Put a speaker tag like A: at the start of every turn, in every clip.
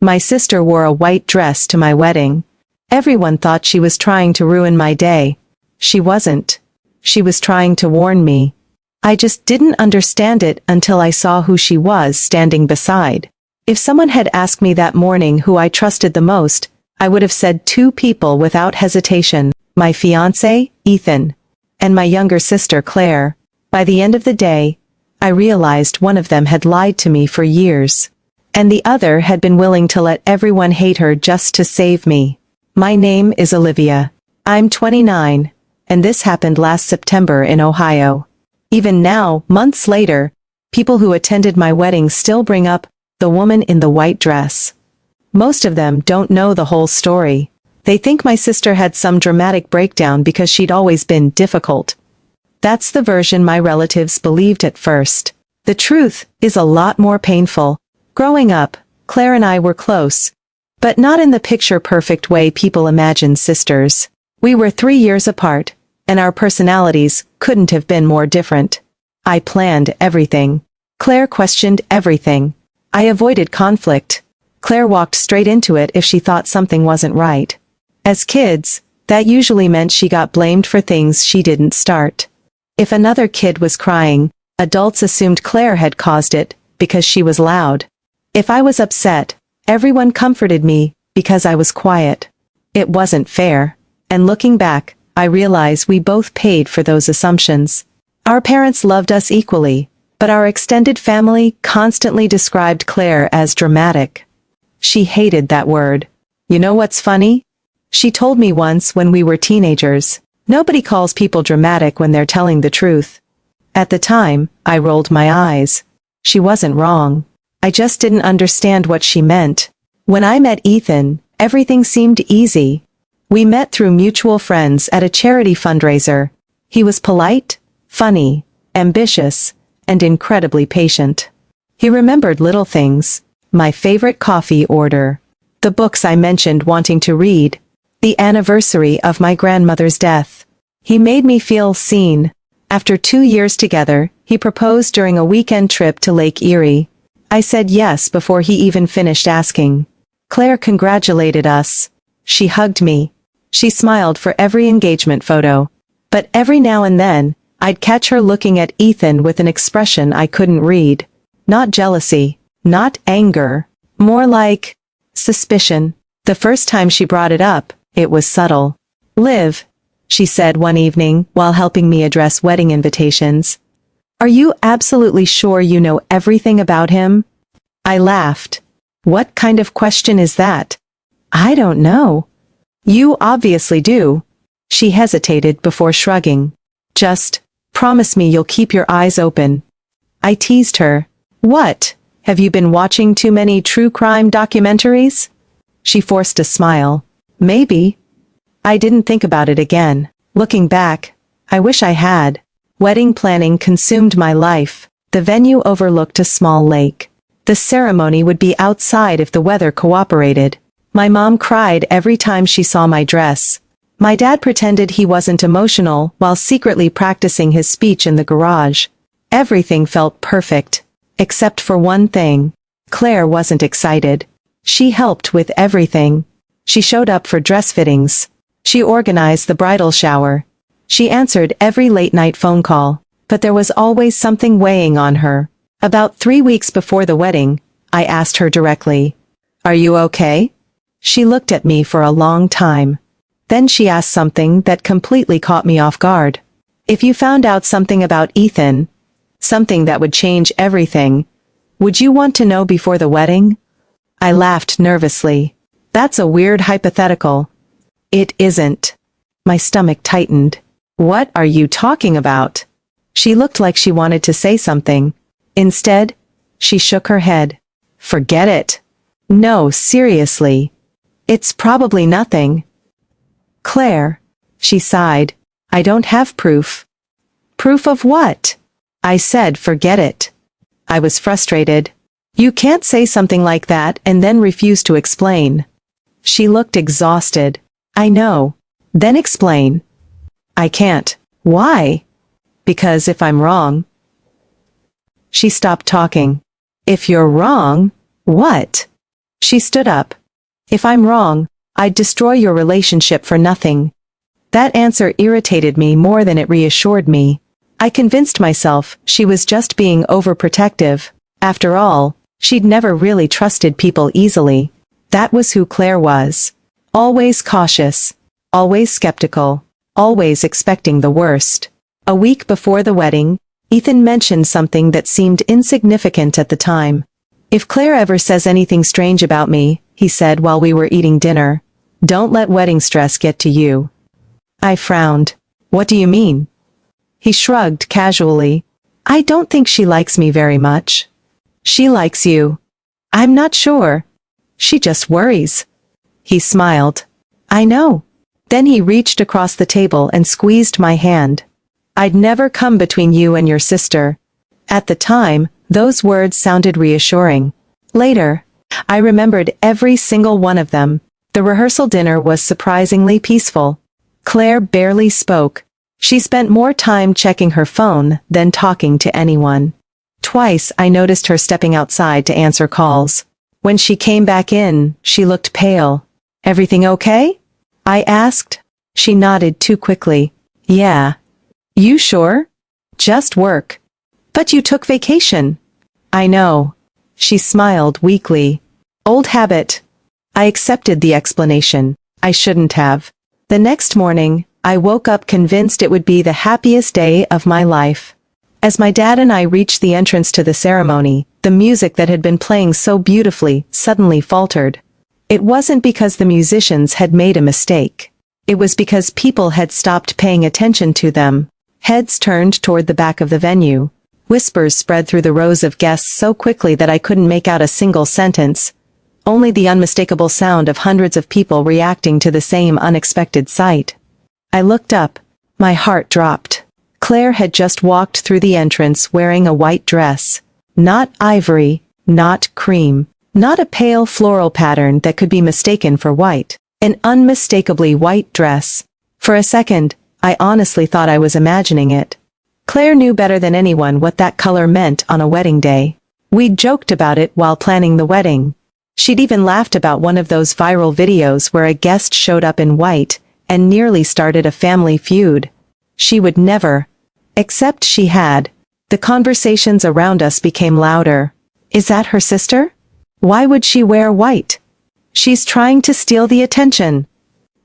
A: My sister wore a white dress to my wedding. Everyone thought she was trying to ruin my day. She wasn't. She was trying to warn me. I just didn't understand it until I saw who she was standing beside. If someone had asked me that morning who I trusted the most, I would have said two people without hesitation: my fiancé, Ethan, and my younger sister, Claire. By the end of the day, I realized one of them had lied to me for years, and the other had been willing to let everyone hate her just to save me. My name is Olivia. I'm 29, and this happened last September in Ohio. Even now, months later, people who attended my wedding still bring up the woman in the white dress. Most of them don't know the whole story. They think my sister had some dramatic breakdown because she'd always been difficult. That's the version my relatives believed at first. The truth is a lot more painful. Growing up, Claire and I were close, but not in the picture-perfect way people imagine sisters. We were 3 years apart, and our personalities couldn't have been more different. I planned everything. Claire questioned everything. I avoided conflict. Claire walked straight into it if she thought something wasn't right. As kids, that usually meant she got blamed for things she didn't start. If another kid was crying, adults assumed Claire had caused it because she was loud. If I was upset, everyone comforted me because I was quiet. It wasn't fair, and looking back, I realize we both paid for those assumptions. Our parents loved us equally, but our extended family constantly described Claire as dramatic. She hated that word. You know what's funny? She told me once when we were teenagers, nobody calls people dramatic when they're telling the truth. At the time, I rolled my eyes. She wasn't wrong. I just didn't understand what she meant. When I met Ethan, everything seemed easy. We met through mutual friends at a charity fundraiser. He was polite, funny, ambitious, and incredibly patient. He remembered little things: my favorite coffee order, the books I mentioned wanting to read, the anniversary of my grandmother's death. He made me feel seen. After 2 years together, he proposed during a weekend trip to Lake Erie. I said yes before he even finished asking. Claire congratulated us. She hugged me. She smiled for every engagement photo. But every now and then, I'd catch her looking at Ethan with an expression I couldn't read. Not jealousy, not anger, more like suspicion. The first time she brought it up, it was subtle. "Liv," she said one evening while helping me address wedding invitations, "are you absolutely sure you know everything about him?" I laughed. "What kind of question is that?" "I don't know." "You obviously do." She hesitated before shrugging. "Just promise me you'll keep your eyes open." I teased her. "What? Have you been watching too many true crime documentaries?" She forced a smile. "Maybe." I didn't think about it again. Looking back, I wish I had. Wedding planning consumed my life. The venue overlooked a small lake. The ceremony would be outside if the weather cooperated. My mom cried every time she saw my dress. My dad pretended he wasn't emotional while secretly practicing his speech in the garage. Everything felt perfect. Except for one thing. Claire wasn't excited. She helped with everything. She showed up for dress fittings. She organized the bridal shower. She answered every late-night phone call. But there was always something weighing on her. About 3 weeks before the wedding, I asked her directly, "Are you okay?" She looked at me for a long time. Then she asked something that completely caught me off guard. "If you found out something about Ethan, something that would change everything, would you want to know before the wedding?" I laughed nervously. "That's a weird hypothetical." "It isn't." My stomach tightened. "What are you talking about?" She looked like she wanted to say something. Instead, she shook her head. "Forget it." "No, seriously. It's probably nothing." "Claire," she sighed, "I don't have proof." "Proof of what?" I said forget it. I was frustrated. "You can't say something like that and then refuse to explain." She looked exhausted. "I know. Then explain." "I can't." "Why?" "Because if I'm wrong." She stopped talking. "If you're wrong, what?" She stood up. If I'm wrong, I'd destroy your relationship for nothing. That answer irritated me more than it reassured me. I convinced myself she was just being overprotective. After all, she'd never really trusted people easily. That was who Claire was. Always cautious. Always skeptical. Always expecting the worst. A week before the wedding, Ethan mentioned something that seemed insignificant at the time. If Claire ever says anything strange about me, he said while we were eating dinner, don't let wedding stress get to you. I frowned. What do you mean? He shrugged casually. I don't think she likes me very much. She likes you. I'm not sure. She just worries. He smiled. I know. Then he reached across the table and squeezed my hand. I'd never come between you and your sister. At the time, those words sounded reassuring. Later, I remembered every single one of them. The rehearsal dinner was surprisingly peaceful. Claire barely spoke. She spent more time checking her phone than talking to anyone. Twice I noticed her stepping outside to answer calls. When she came back in, she looked pale. Everything okay? I asked. She nodded too quickly. Yeah. You sure? Just work. But you took vacation. I know. She smiled weakly. Old habit. I accepted the explanation. I shouldn't have. The next morning, I woke up convinced it would be the happiest day of my life. As my dad and I reached the entrance to the ceremony, the music that had been playing so beautifully suddenly faltered. It wasn't because the musicians had made a mistake. It was because people had stopped paying attention to them. Heads turned toward the back of the venue. Whispers spread through the rows of guests so quickly that I couldn't make out a single sentence. Only the unmistakable sound of hundreds of people reacting to the same unexpected sight. I looked up. My heart dropped. Claire had just walked through the entrance wearing a white dress. Not ivory, not cream, not a pale floral pattern that could be mistaken for white. An unmistakably white dress. For a second, I honestly thought I was imagining it. Claire knew better than anyone what that color meant on a wedding day. We'd joked about it while planning the wedding. She'd even laughed about one of those viral videos where a guest showed up in white and nearly started a family feud. She would never. Except she had. The conversations around us became louder. Is that her sister? Why would she wear white? She's trying to steal the attention.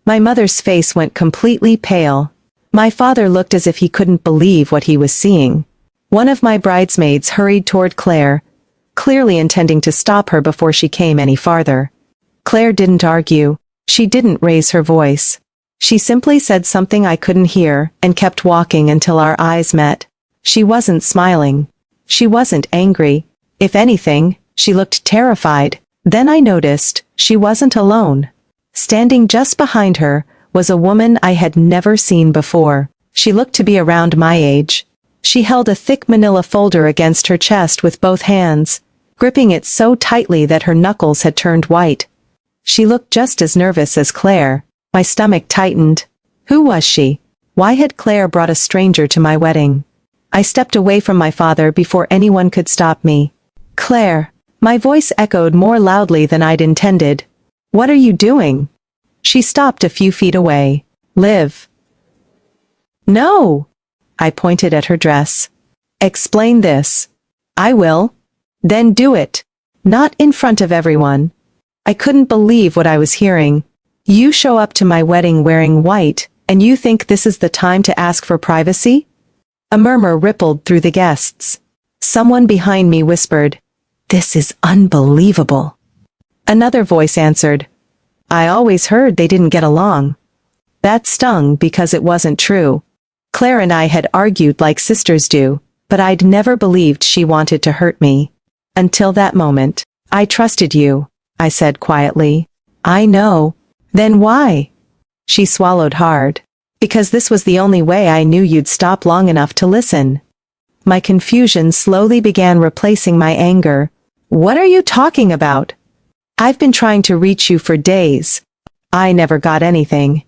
A: My mother's face went completely pale. My father looked as if he couldn't believe what he was seeing. One of my bridesmaids hurried toward Claire, clearly intending to stop her before she came any farther. Claire didn't argue. She didn't raise her voice. She simply said something I couldn't hear and kept walking until our eyes met. She wasn't smiling. She wasn't angry. If anything, she looked terrified. Then I noticed she wasn't alone. Standing just behind her was a woman I had never seen before. She looked to be around my age. She held a thick manila folder against her chest with both hands, gripping it so tightly that her knuckles had turned white. She looked just as nervous as Claire. My stomach tightened. Who was she? Why had Claire brought a stranger to my wedding? I stepped away from my father before anyone could stop me. Claire. My voice echoed more loudly than I'd intended. What are you doing? She stopped a few feet away. Liv. No! I pointed at her dress. Explain this. I will. Then do it. Not in front of everyone. I couldn't believe what I was hearing. You show up to my wedding wearing white, and you think this is the time to ask for privacy? A murmur rippled through the guests. Someone behind me whispered, This is unbelievable. Another voice answered, I always heard they didn't get along. That stung because it wasn't true. Claire and I had argued like sisters do, but I'd never believed she wanted to hurt me. Until that moment. I trusted you, I said quietly. I know. Then why? She swallowed hard. Because this was the only way I knew you'd stop long enough to listen. My confusion slowly began replacing my anger. What are you talking about? I've been trying to reach you for days. I never got anything.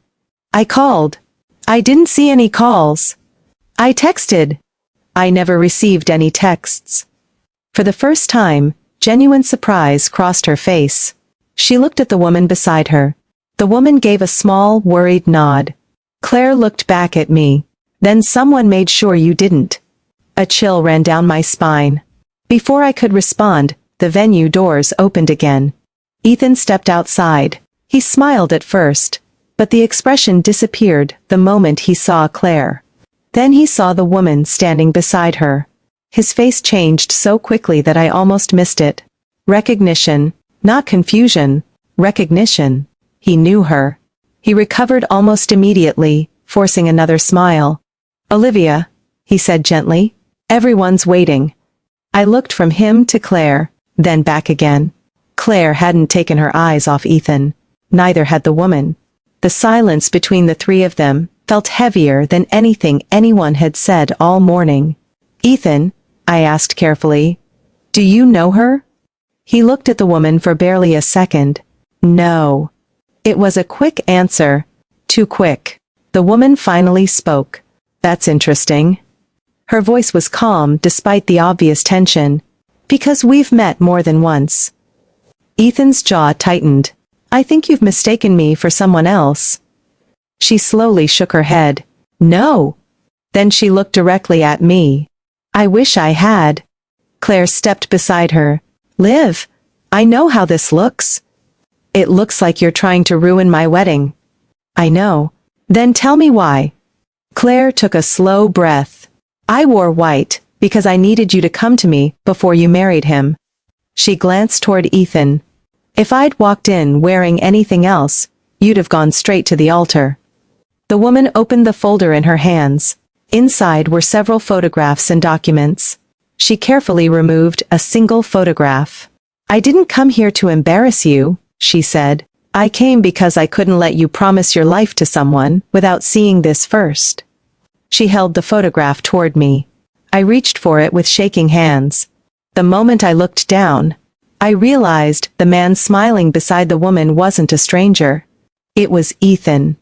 A: I called. I didn't see any calls. I texted. I never received any texts. For the first time, genuine surprise crossed her face. She looked at the woman beside her. The woman gave a small, worried nod. Claire looked back at me. Then someone made sure you didn't. A chill ran down my spine. Before I could respond, the venue doors opened again. Ethan stepped outside. He smiled at first, but the expression disappeared the moment he saw Claire. Then he saw the woman standing beside her. His face changed so quickly that I almost missed it. Recognition, not confusion, recognition. He knew her. He recovered almost immediately, forcing another smile. "Olivia," he said gently. "Everyone's waiting." I looked from him to Claire, then back again. Claire hadn't taken her eyes off Ethan. Neither had the woman. The silence between the three of them felt heavier than anything anyone had said all morning. "Ethan," I asked carefully, "do you know her?" He looked at the woman for barely a second. "No." It was a quick answer. Too quick. The woman finally spoke. "That's interesting." Her voice was calm despite the obvious tension. "Because we've met more than once." Ethan's jaw tightened. "I think you've mistaken me for someone else." She slowly shook her head. "No." Then she looked directly at me. "I wish I had." Claire stepped beside her. "Liv, I know how this looks." "It looks like you're trying to ruin my wedding." "I know." "Then tell me why." Claire took a slow breath. "I wore white, because I needed you to come to me before you married him." She glanced toward Ethan. "If I'd walked in wearing anything else, you'd have gone straight to the altar." The woman opened the folder in her hands. Inside were several photographs and documents. She carefully removed a single photograph. "I didn't come here to embarrass you," she said. "I came because I couldn't let you promise your life to someone without seeing this first." She held the photograph toward me. I reached for it with shaking hands. The moment I looked down, I realized the man smiling beside the woman wasn't a stranger. It was Ethan.